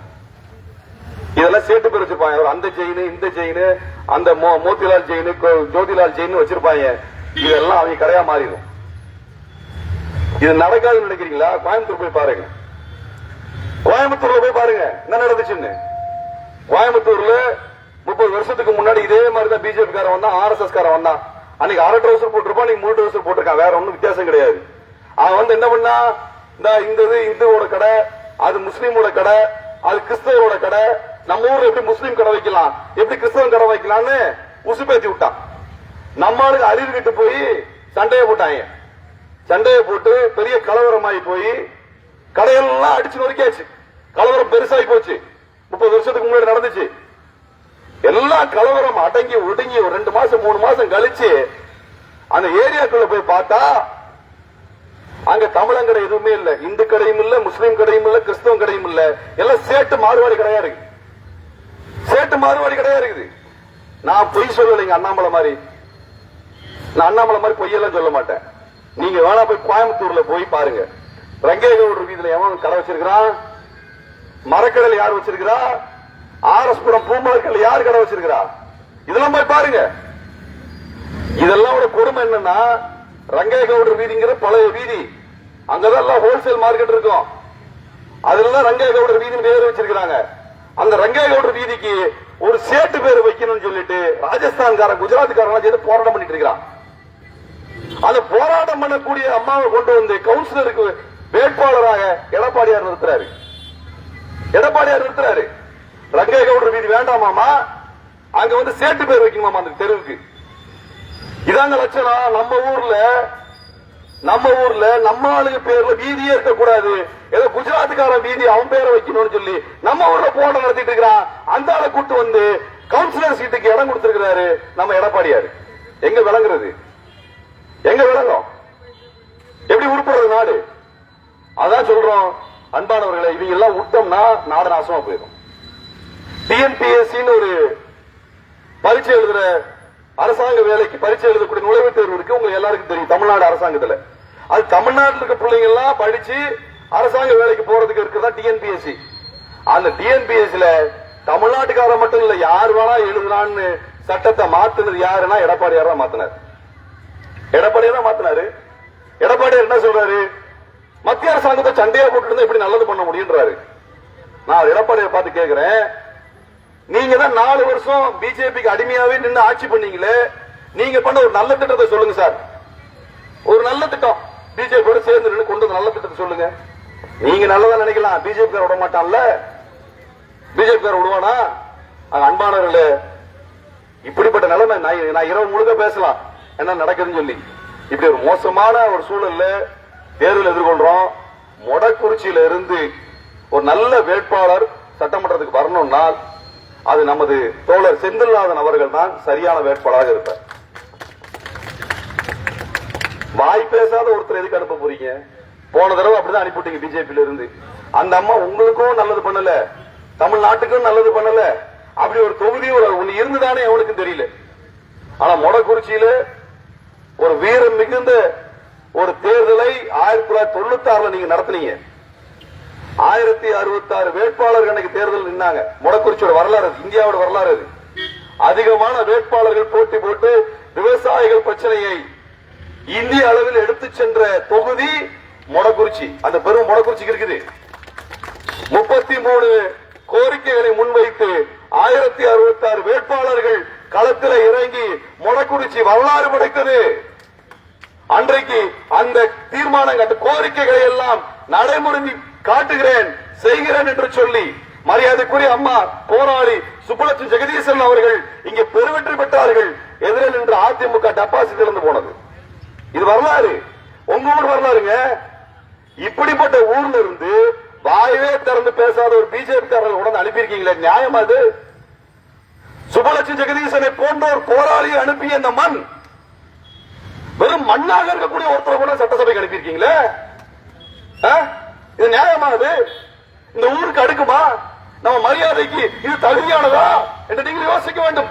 இதெல்லாம் சேட்டு பேர் வச்சிருப்பாங்க. அந்த செயின், இந்த செயின், அந்த மோத்திலால் செயின், ஜோதிலால் செயின் வச்சிருப்பாங்க. இதெல்லாம் அவங்க கடையா மாறிடும். இது நடக்காதுன்னு நினைக்கிறீங்களா? கோயம்புத்தூர் போய் பாருங்க. கோயம்புத்தூர்ல போய் பாருங்க என்ன நடந்துச்சுன்னு. கோயம்புத்தூர்ல 30 வருஷத்துக்கு முன்னாடி இதே மாதிரிதான் பிஜேபி காரன் வந்தான், RSS காரன் வந்தான். அன்னைக்கு 1/2 ட்ரௌசர் போட்டிருப்பான், நீங்க 3 ட்ரௌசர் போட்டிருக்கான். வேற ஒன்னும் வித்தியாசம் கிடையாது. அவன் வந்து என்ன பண்ணா, இந்த இந்துவோட கடை, அது முஸ்லீமோட கடை, அது கிறிஸ்தவரோட கடை, நம்ம ஊர்ல எப்படி முஸ்லீம் கடை வைக்கலாம், எப்படி கிறிஸ்தவன் கடை வைக்கலாம்னு உசுப்பேத்தி விட்டான். நம்மளுக்கு அறிவு கிட்டு போய் சண்டையை போட்டாங்க. சண்டையை போட்டு பெரிய கலவரமாயி போய் கடையெல்லாம் அடிச்சு நொறுக்கியாச்சு. கலவரம் பெருசாகி போச்சு. 30 வருஷத்துக்கு முன்னாடி நடந்துச்சு. எல்லா கலவரம் அடங்கி ஒடுங்கி ஒரு 2 மாசம் 3 மாசம் கழிச்சு அந்த ஏரியாக்குள்ள போய் பார்த்தா அங்க தமிழங்கடை எதுவுமே இல்ல, இந்து கடையும் இல்ல, முஸ்லீம் கடையும் இல்ல, கிறிஸ்தவ கடையும் இல்ல, எல்லாம் சேட்டு மாறுவாடி கடையா இருக்கு. சேட்டு மாறுவாடி கடையா இருக்குது. நான் பொய் சொல்லலைங்க, அண்ணாமலை மாதிரி. நான் அண்ணாமலை மாதிரி பொய்யெல்லாம் சொல்ல மாட்டேன். நீங்க வேணா போய் கோயம்புத்தூர்ல போய் பாருங்க. ரங்கேகவுடர் வீதியில எவன் கடை வச்சிருக்கிறான், மரக்கடையில் யார் வச்சிருக்கிறா, ஆர்எஸ் புரம் பூமார்க்கல் யார் கடை வச்சிருக்கிறா, இதெல்லாம் போய் பாருங்க. இதெல்லாம் ஒரு கொடுமை என்னன்னா, ரங்கேகவுடர் வீதிங்கிற பழைய வீதி, அங்கதான் ஹோல்சேல் மார்க்கெட் இருக்கும். அதுல ரங்கேகவுடர் வீதி பேர் வச்சிருக்காங்க. அந்த ரங்கேகவுடர் வீதிக்கு ஒரு சேட்டு பேர் வைக்கணும்னு சொல்லிட்டு ராஜஸ்தான்காரன் குஜராத்காரன் சேர்ந்து போராட்டம் பண்ணிட்டு இருக்கான். அந்த போராட்டம் பண்ணக்கூடிய அம்மாவை கொண்டு வந்து கவுன்சிலருக்கு வேட்பாளராக எடப்பாடியார் நிறுத்துறாரு. எடப்பாடியார் நிறுத்துறாரு. ரங்கேகவுடர் வீதி வேண்டாமாமா, அங்க வந்து சேட்டு பேர் வைக்கணுமாமா அந்த தெருவுக்கு. இதாங்க லட்சணம். நம்ம ஊர்ல நம்ம ஆளுங்க பேர்ல வீதியே இருக்கக்கூடாது, ஏதோ குஜராத்துக்காரன் வீதி அவன் பேரை வைக்கணும்னு சொல்லி நம்ம ஊர்ல போராட்டம் நடத்திட்டு இருக்கிறான். அந்த ஆளை கூட்டு வந்து கவுன்சிலர் சீட்டுக்கு இடம் கொடுத்திருக்கிறாரு நம்ம எடப்பாடியார். எங்க விளங்குறது? எங்க விளங்கும்? எப்படி உருப்படுறது நாடு? அதான் சொல்றோம் அன்பானவர்களை, இவங்க எல்லாம் விட்டோம்னா நாடு நாசமா போயிடும். டிஎன்பிஎஸ்சின்னு ஒரு பரீட்சை எழுதுற அரசாங்க வேலைக்கு பரீட்சை எழுதக்கூடிய நுழைவுத் தேர்வு இருக்கு. உங்களுக்கு எல்லாருக்கும் தெரியும் தமிழ்நாடு அரசாங்கத்துல. அது தமிழ்நாட்டில் இருக்க பிள்ளைங்க எல்லாம் படிச்சு அரசாங்க வேலைக்கு போறதுக்கு இருக்கிறதா டிஎன்பிஎஸ்சி. அந்த டிஎன்பிஎஸ்சில தமிழ்நாட்டுக்கார மட்டும் இல்ல, யார் வேணா எழுதுறான்னு சட்டத்தை மாத்துனது யாருன்னா எடப்பாடியார் தான் மாத்தினார். எடப்பாடியார் தான் மாத்தினாரு. எடப்பாடியார் என்ன சொல்றாரு? மத்திய அரசாங்கத்தை சண்டையா போட்டு எப்படி நல்லது பண்ண முடியுன்றாரு. நான் எடப்பாடியார் பார்த்து கேட்கிறேன், நீங்க தான் 4 வருஷம் பிஜேபிக்கு அடிமையாவே நின்று ஆட்சி பண்ணீங்களே, நீங்க பண்ண ஒரு நல்ல திட்டத்தை சொல்லுங்க சார். ஒரு நல்ல திட்டம் பிஜேபியோட சேர்ந்து நின்று கொண்டு நல்ல திட்டத்தை சொல்லுங்க. நீங்க நல்லதா நினைக்கலாம், பிஜேபி விட மாட்டான்ல. பிஜேபி விடுவானா? அன்பானவர்களே, இப்படிப்பட்ட நிலைமை நான் இரவு முழுக்க பேசலாம் என்ன நடக்குதுன்னு சொல்லி. இப்படி ஒரு மோசமான ஒரு சூழல்ல தேர்தல் எதிர்கொள்றோம். மொடக்குறிச்சியில இருந்து ஒரு நல்ல வேட்பாளர் சட்டமன்றத்துக்கு வரணும்னால் அது நமது தோழர் செந்தில்நாதன் அவர்கள் தான் சரியான வேட்பாளராக இருப்பார். வாய் பேசாத ஒருத்தர் எதுக்கு அனுப்ப போறீங்க? போன தடவை அப்படிதான் அனுப்பிவிட்டீங்க பிஜேபியில இருந்து. அந்த அம்மா உங்களுக்கும் நல்லது பண்ணல, தமிழ்நாட்டுக்கும் நல்லது பண்ணல. அப்படி ஒரு தொகுதி ஒண்ணு இருந்துதானே அவனுக்கும் தெரியல. ஆனா மொடக்குறிச்சியில ஒரு வீரம் மிகுந்த ஒரு தேர்தலை 1996 நீங்க நடத்தினீங்க. 1066 வேட்பாளர்கள் அன்னைக்கு தேர்தல் நின்னாங்க. மொடக்குறிச்சியோட வரலாறு, இந்தியாவோட வரலாறு. அதிகமான வேட்பாளர்கள் போட்டி போட்டு விவசாயிகள் பிரச்சனையை இந்திய அளவில் எடுத்து சென்ற தொகுதி மொடக்குறிச்சி. அந்த பெரும் மொடக்குறிச்சிக்கு இருக்குது. 33 கோரிக்கைகளை முன்வைத்து 1066 வேட்பாளர்கள் களத்தில் இறங்கி மொடக்குறிச்சி வரலாறு படைத்தது. அன்றைக்கு அந்த தீர்மானங்கள், அந்த கோரிக்கைகளை எல்லாம் நடைமுறை காட்டுகிறேன், செய்கிறேன் என்று சொல்லி மரியாதைக்குரிய அம்மா போராளி சுப்புலட்சுமி ஜெகதீசன் அவர்கள் இங்கே பெருவெற்றி பெற்றார்கள். எதிரில் நின்று அதிமுக டெபாசிட் இழந்து போனது. இது வரலாறு, உங்க ஊர் வரலாறுங்க. இப்படிப்பட்ட ஊர்ல இருந்து வாயவே திறந்து பேசாத ஒரு பிஜேபி காரர்கள் உடனே அனுப்பியிருக்கீங்களே, நியாயமா? அது சுப்புலட்சுமி ஜெகதீசனை போன்ற ஒரு போராளியை அனுப்பிய இந்த மண் வெறும் மண்ணாக இருக்கக்கூடிய ஒருத்தர் கூட சட்டசபைக்கு அனுப்பியிருக்கீங்களே, இது நியாயமா? அது இந்த ஊருக்கு அடுக்குமா? நம்ம மரியாதைக்கு இது தகுதியானதா என்று நீங்கள் யோசிக்க வேண்டும்.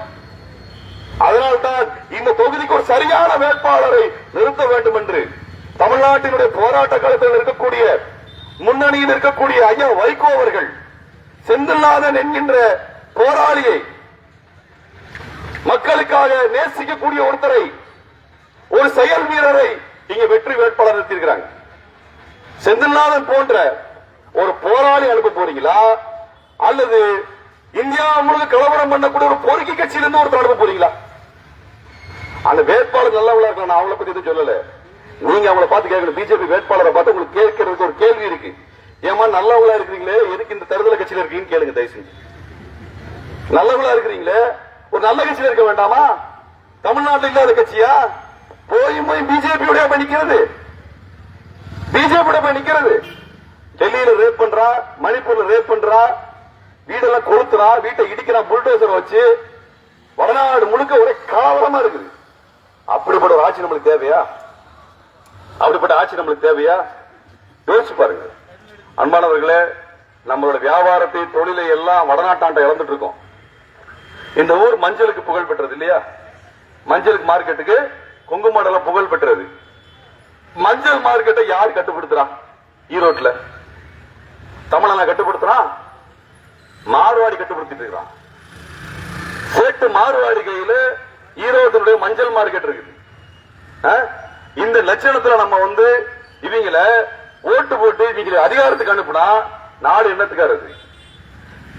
அதனால்தான் இந்த தொகுதிக்கு ஒரு சரியான வேட்பாளரை நிறுத்த வேண்டும் என்று தமிழ்நாட்டினுடைய போராட்ட களத்தில் இருக்கக்கூடிய முன்னணியில் இருக்கக்கூடிய ஐயா வைகோ அவர்கள் செந்தில்நாதன் என்கின்ற போராளியை, மக்களுக்காக நேசிக்கக்கூடிய ஒருத்தரை, ஒரு செயல் வீரரை இங்க வெற்றி வேட்பாளர் நிறுத்தியிருக்கிறாங்க. செந்தில்நாதன் போன்ற ஒரு போராளி அனுப்ப போறீங்களா, அல்லது இந்தியா முழுக்க கலவரம் பண்ணக்கூடிய ஒரு பொறுக்கி கட்சியிலிருந்து ஒருத்தர் அனுப்ப போறீங்களா? அந்த வேட்பாளர் நல்லவளா இருக்கலாம், நான் அவளை பத்தி எதுவும் சொல்லல. நீங்க அவளை பார்த்து கேட்கணும். பிஜேபி வேட்பாளரை பார்த்து உங்களுக்கு கேட்கறதுக்கு ஒரு கேள்வி இருக்கு. ஏமா நல்லவங்களா இருக்கிறீங்களே, எதுக்கு இந்த தேர்தல் கட்சியில இருக்கீங்கன்னு கேளுங்க தயவு செஞ்சு. நல்லவங்களா இருக்கிறீங்களே, ஒரு நல்ல கட்சியில இருக்க வேண்டாமா? தமிழ்நாட்டில் இல்லாத கட்சியா? போய் பிஜேபியோட பண்ணிக்கிறது. பிஜேபி போய் நிக்கிறது. டெல்லியில ரேப் பண்றா, மணிப்பூர்ல ரேப் பண்றா, வீடெல்லாம் கொளுத்துறா, வீட்டை இடிக்கிறான் புல்டோசர் வச்சு. வடநாடு முழுக்க ஒரே காவலமா இருக்குது. அப்படிப்பட்ட ஒரு ஆட்சி நம்மளுக்கு தேவையா? அப்படிப்பட்ட ஆட்சி நம்மளுக்கு தேவையா? யோசிச்சு பாருங்க அன்பானவர்களே. நம்மளோட வியாபாரத்தை, தொழிலை எல்லாம் வடநாட்டாண்ட இழந்துட்டு இருக்கோம். இந்த ஊர் மஞ்சளுக்கு புகழ் பெற்றது இல்லையா? மஞ்சளுக்கு மார்க்கெட்டுக்கு கொங்கு மண்டலம் புகழ் பெற்றது. மஞ்சள் மார்க்கெட்டை யார் கட்டுப்படுத்துறான்? ஈரோட்ல தமிழனா கட்டுப்படுத்துறான்? மார்வாடி கட்டுப்படுத்திட்டு இருக்கிறான். சேட்டு மார்வாடி கையில ஈரோட்டினுடைய மஞ்சள் மார்க்கெட் இருக்குது. இந்த லட்சணத்துல நம்ம இவங்கள ஓட்டு போட்டு இவங்க அதிகாரத்துக்கு அனுப்புனா நாடு என்னத்துக்காரு?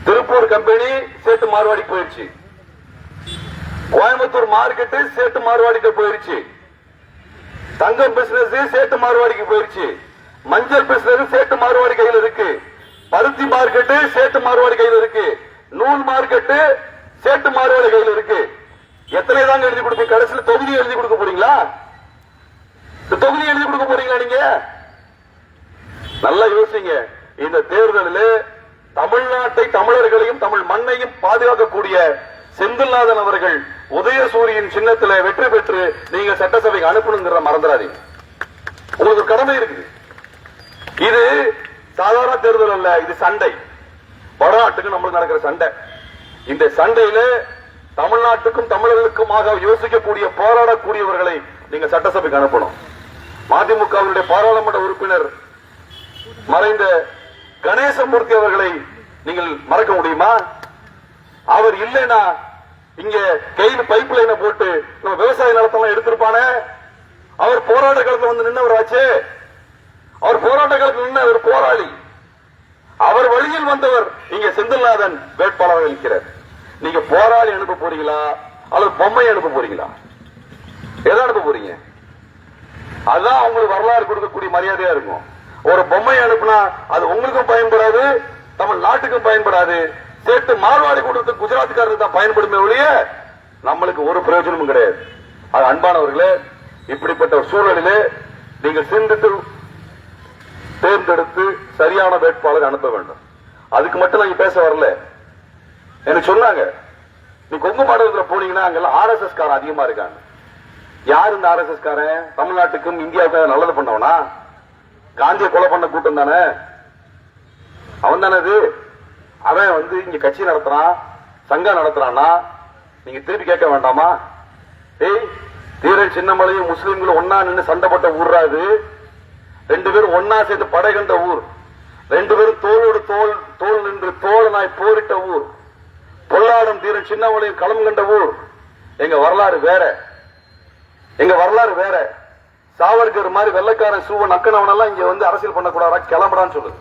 திருப்பூர் கம்பெனி சேட்டு மார்வாடிக்கு போயிருச்சு. கோயம்புத்தூர் மார்க்கெட்டு சேட்டு மார்வாடிக்கு போயிருச்சு. தங்கம் பிசினஸ் சேட்டு மார்வாடிக்கு போயிருச்சு. மஞ்சள் பிசினஸ் சேட்டு மார்வாடி கையில் இருக்கு. பருத்தி மார்க்கெட்டு சேட்டு மார்வாடி கையில் இருக்கு. நூல் மார்க்கெட்டு சேட்டு மார்வாடி கையில் இருக்கு. எத்தனை தாங்க எழுதி கொடுப்பீங்க? கடைசியில் தொகுதி எழுதி கொடுக்க போறீங்களா? தொகுதி எழுதி கொடுக்க போறீங்களா? நீங்க நல்லா யோசிங்க. இந்த தேர்தலில் தமிழ்நாட்டை, தமிழர்களையும், தமிழ் மண்ணையும் பாதுகாக்கக்கூடிய செந்தில்நாதன் அவர்கள் உதயசூரியன் சின்னத்தில் வெற்றி பெற்று நீங்க சட்டசபைக்கு அனுப்பணுங்கிற மறந்துடாதீங்க. உங்களுக்கு ஒரு கடமை இருக்குது. இது சாதாரண தேர்தல் அல்ல, இது சண்டை. வடநாட்டுக்கு நம்மளுக்கு நடக்கிற சண்டை. இந்த சண்டையில தமிழ்நாட்டுக்கும் தமிழர்களுக்குமாக யோசிக்கக்கூடிய, போராடக்கூடியவர்களை நீங்க சட்டசபைக்கு அனுப்பணும். மதிமுகவினுடைய பாராளுமன்ற உறுப்பினர் மறைந்த கணேசமூர்த்தி அவர்களை நீங்கள் மறக்க முடியுமா? அவர் இல்லைன்னா இங்க கையில் பைப் லைனை போட்டு நம்ம விவசாய நிலத்தெல்லாம் எடுத்திருப்பானே. அவர் போராட்ட காலத்தில் நின்றவராச்சு. அவர் போராட்ட காலத்தில் நின்ற ஒரு போராளி. அவர் வழியில் வந்தவர் இங்க செந்தில்நாதன் வேட்பாளராக இருக்கிறார். நீங்க போராளி அனுப்ப போறீங்களா அல்லது பொம்மை அனுப்ப போறீங்களா? எதை அனுப்ப போறீங்க? அதுதான் உங்களுக்கு வரலாறு கொடுக்கக்கூடிய மரியாதையா இருக்கும். ஒரு பொம்மை அனுப்புனா அது உங்களுக்கும் பயன்படாது, தமிழ்நாட்டுக்கும் பயன்படாது. சேட்டு மார்வாடி கூட்டத்துக்கு குஜராத்துக்காரருக்கு தான் பயன்படுமே ஒழிய நம்மளுக்கு ஒரு பிரயோஜனமும் கிடையாது. அது அன்பானவர்களே, இப்படிப்பட்ட ஒரு சூழலிலே நீங்கள் சிந்தித்து தேர்ந்தெடுத்து சரியான வேட்பாளர் அனுப்ப வேண்டும். அதுக்கு மட்டும் நான் பேச வரல. எனக்கு சொன்னாங்க, நீ கொங்கு மண்டலத்தில் போனீங்கன்னா அங்கெல்லாம் ஆர்எஸ்எஸ் காரன் அதிகமா இருக்காங்க. யார் இந்த ஆர்எஸ்எஸ் காரன்? தமிழ்நாட்டுக்கும் இந்தியாவுக்கும் நல்லது பண்ணவனா? காந்தியை கொலை பண்ண கூட்டம் தானே அவன் தானே அது. அவன் இங்க கட்சி நடத்துறான், சங்கம் நடத்துறான்னா நீங்க திருப்பி கேட்க வேண்டாமா? ஏய், தீரன் சின்னமலையும் முஸ்லீம்களும் ஒன்னா நின்று சண்டைப்பட்ட ஊர்றாது. ரெண்டு பேரும் ஒன்னா சேர்ந்து படை கண்ட ஊர். ரெண்டு பேரும் தோளோடு தோல் தோல் நின்று தோழனாய் போரிட்ட ஊர். பொல்லாடும் தீரன் சின்னமலையும் களம் கண்ட ஊர். எங்க வரலாறு வேற. எங்க வரலாறு வேற. சாவர்கர் மாதிரி வெள்ளக்காரன் சூவ நக்கனவனெல்லாம் இங்க அரசியல் பண்ணக்கூடாதா? கிளம்புறான்னு சொல்லுது.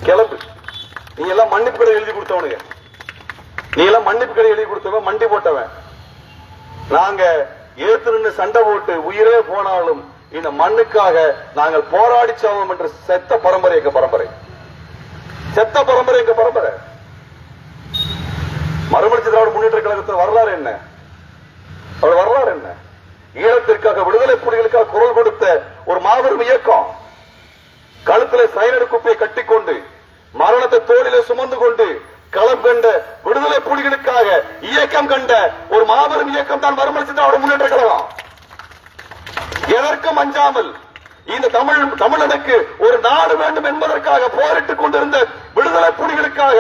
கிளம்பு. நீ எல்லாம் மன்னிப்பு கடை எழுதி கொடுத்தவனுங்க. நீ எல்லாம் மன்னிப்பு கடை எழுதி கொடுத்தவன், மண்டி போட்டவன். நாங்க ஏத்து சண்டை போட்டு உயிரே போனாலும் இந்த மண்ணுக்காக நாங்கள் போராடி சாவோம் என்று செத்த பரம்பரை எங்க பரம்பரை. செத்த பரம்பரை எங்க பரம்பரை. மறுமலர்ச்சி திராவிட முன்னேற்ற கழகத்தின் வரலாறு என்ன? அவருடைய வரலாறு என்ன? ஈழத்திற்காக, விடுதலை புலிகளுக்காக குரல் கொடுத்த ஒரு மாபெரும் இயக்கம். கழுத்தில் சைனடு குப்பையை கட்டிக்கொண்டு, மரணத்தை தோளிலே சுமந்து கொண்டு களம் கண்ட விடுதலை புலிகளுக்காக இயக்கம் கண்ட ஒரு மாபெரும் இயக்கம் தான் மறுமலர்ச்சி திராவிட முன்னேற்ற கழகம். எதற்கும் அஞ்சாமல் இந்த தமிழனுக்கு ஒரு நாடு வேண்டும் என்பதற்காக போரிட்டுக் கொண்டிருந்த விடுதலை புலிகளுக்காக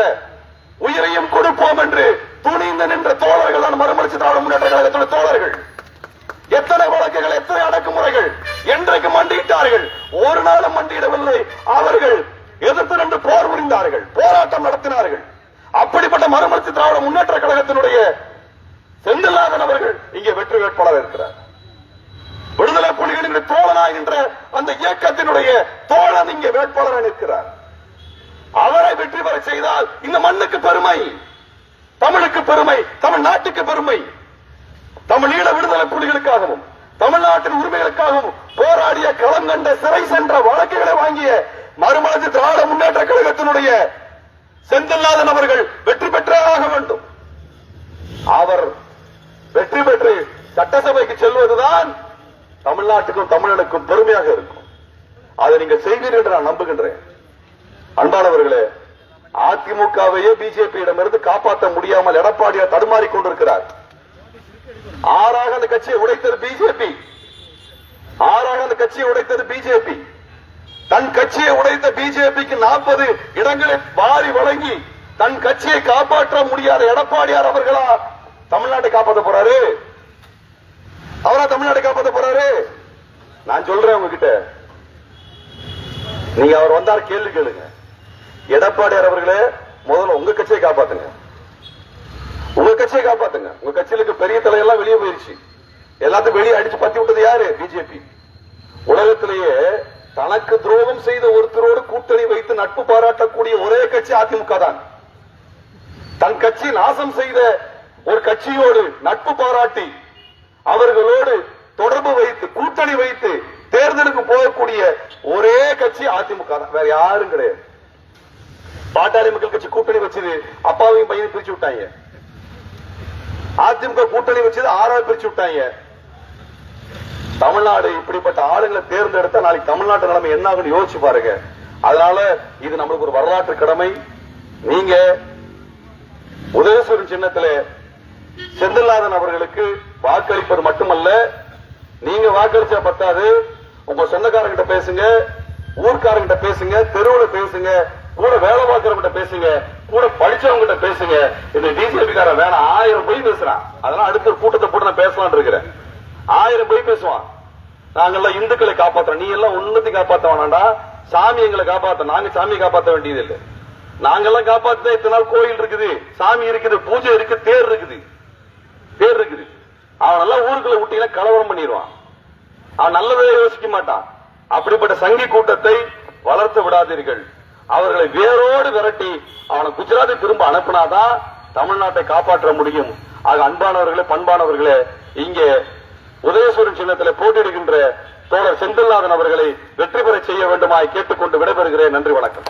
உயிரையும் கொடுப்போம் என்று துணிந்து நின்ற தோழர்கள் தான் மறுமலர்ச்சி திராவிட முன்னேற்ற கழகத்துடைய தோழர்கள். எத்தனை வழக்குகள், எத்தனை அடக்குமுறைகள், என்றைக்கு மண்டியிட்டார்கள்? ஒரு நாளும் மண்டியிடவில்லை. அவர்கள் எதிர்த்து நின்று போர் புரிந்தார்கள், போராட்டம் நடத்தினார்கள். அப்படிப்பட்ட மறுமலர்ச்சி திராவிட முன்னேற்ற கழகத்தினுடைய செந்தில்நாதன் அவர்கள் இங்கே வெற்றி வேட்பாளர் இருக்கிறார். விடுதலை புலிகளின் தோழனாய் என்ற அந்த இயக்கத்தினுடைய தோழன் இங்கே வேட்பாளராக நிற்கிறார். அவரை வெற்றி பெற செய்தால் இந்த மண்ணுக்கு பெருமை, தமிழுக்கு பெருமை, தமிழ்நாட்டுக்கு பெருமை. தமிழீழ விடுதலை புலிகளுக்காகவும் தமிழ்நாட்டின் உரிமைகளுக்காகவும் போராடிய, களம் கண்ட, சிறை சென்ற, வழக்குகளை வாங்கிய மறுமலர்ச்சி திராவிட முன்னேற்ற கழகத்தினுடைய செந்தில்நாதன் அவர்கள் வெற்றி பெற்றே ஆக வேண்டும். அவர் வெற்றி பெற்று சட்டசபைக்கு செல்வதுதான் தமிழ்நாட்டுக்கும் தமிழனுக்கும் பெருமையாக இருக்கும். அதை நீங்க செய்வீர்கள் என்று நான் நம்புகின்றேன். அன்பானவர்களே, அதிமுகவையே பிஜேபியிடமிருந்து காப்பாற்ற முடியாமல் எடப்பாடியார் தடுமாறிக் கொண்டிருக்கிறார். ஆறாக அந்த கட்சியை உடைத்தது பிஜேபி. தன் கட்சியை உடைத்த பிஜேபிக்கு 40 இடங்களை வாரி வழங்கி தன் கட்சியை காப்பாற்ற முடியாத எடப்பாடியார் அவர்களா தமிழ்நாட்டை காப்பாற்ற போறாரு? அவரா தமிழ்நாட்டை காப்பாற்ற போறாரு? நான் சொல்றேன் உங்ககிட்ட, நீங்க அவர் வந்தார் கேள்வி கேளுங்க. எடப்பாடியார் அவர்களே, முதல்ல உங்க கட்சியை காப்பாத்துங்க. உங்க கட்சியிலுக்கு பெரிய தலையெல்லாம் வெளியே போயிருச்சு. எல்லாத்தையும் வெளியே அடிச்சு பத்தி விட்டது யாரு? பிஜேபி. உலகத்திலேயே தனக்கு துரோகம் செய்த ஒருத்தரோடு கூட்டணி வைத்து நட்பு பாராட்டக்கூடிய ஒரே கட்சி அதிமுக தான். தன் கட்சி நாசம் செய்த ஒரு கட்சியோடு நட்பு பாராட்டி அவர்களோடு தொடர்பு வைத்து கூட்டணி வைத்து தேர்தலுக்கு போகக்கூடிய ஒரே கட்சி அதிமுக தான். வேற யாரும் கிடையாது. பாட்டாளி மக்கள் கட்சி கூட்டணி வச்சது அப்பாவையும் பையனையும் பிரிச்சு விட்டாங்க. அதிமுக கூட்டணி வச்சது 6 பிரிச்சு விட்டாங்க. தமிழ்நாடு இப்படிப்பட்ட ஆளுங்களை தேர்ந்தெடுத்தா நாளைக்கு தமிழ்நாட்டு நிலைமை என்ன ஆகுன்னு யோசிச்சு பாருங்க. அதனால இது நம்மளுக்கு ஒரு வரலாற்று கடமை. நீங்க உதயசூரன் சின்னத்திலே செந்தில்நாதன் அவர்களுக்கு வாக்களிப்பது மட்டுமல்ல, நீங்க வாக்களிச்சா பத்தாது, உங்க சொந்தக்காரங்கிட்ட பேசுங்க, ஊர்க்காரங்கிட்ட பேசுங்க, தெருவுல பேசுங்க, கூட வேலை பார்க்கிறவங்கிட்ட பேசுங்க, கூட படிச்சவங்கிட்ட பேசுங்க. இந்த பிஜேபி கார வேணாம் 1000 பொய் பேசுறான். அதெல்லாம் அடுத்த ஒரு கூட்டத்தை போட்டு நான் பேசலான் இருக்கிறேன். 1000 பொய் பேசுவான். நாங்கெல்லாம் இந்துக்களை காப்பாற்றுறோம், நீ எல்லாம் உன்னதி காப்பாற்ற வேணாண்டா, சாமி எங்களை காப்பாற்ற. நாங்க சாமியை காப்பாற்ற வேண்டியது இல்லை. நாங்கெல்லாம் காப்பாற்ற இத்தனை நாள் கோயில் இருக்குது, சாமி இருக்குது, பூஜை இருக்கு, தேர் இருக்குது. அவன் எல்லாம் ஊருக்குள்ள விட்டீங்கன்னா கலவரம் பண்ணிடுவான். அவன் நல்லவே யோசிக்க மாட்டான். அப்படிப்பட்ட சங்கி கூட்டத்தை வளர்த்து விடாதீர்கள். அவர்களை வேரோடு விரட்டி அவனை குஜராத்தை திரும்ப அனுப்பினாதான் தமிழ்நாட்டை காப்பாற்ற முடியும். ஆக அன்பானவர்களே, பண்பானவர்களே, இங்கே உதயசூரன் சின்னத்தில் போட்டியிடுகின்ற தோழர் செந்தில்நாதன் அவர்களை வெற்றி பெற செய்ய வேண்டுமாய் கேட்டுக்கொண்டு விடைபெறுகிறேன். நன்றி, வணக்கம்.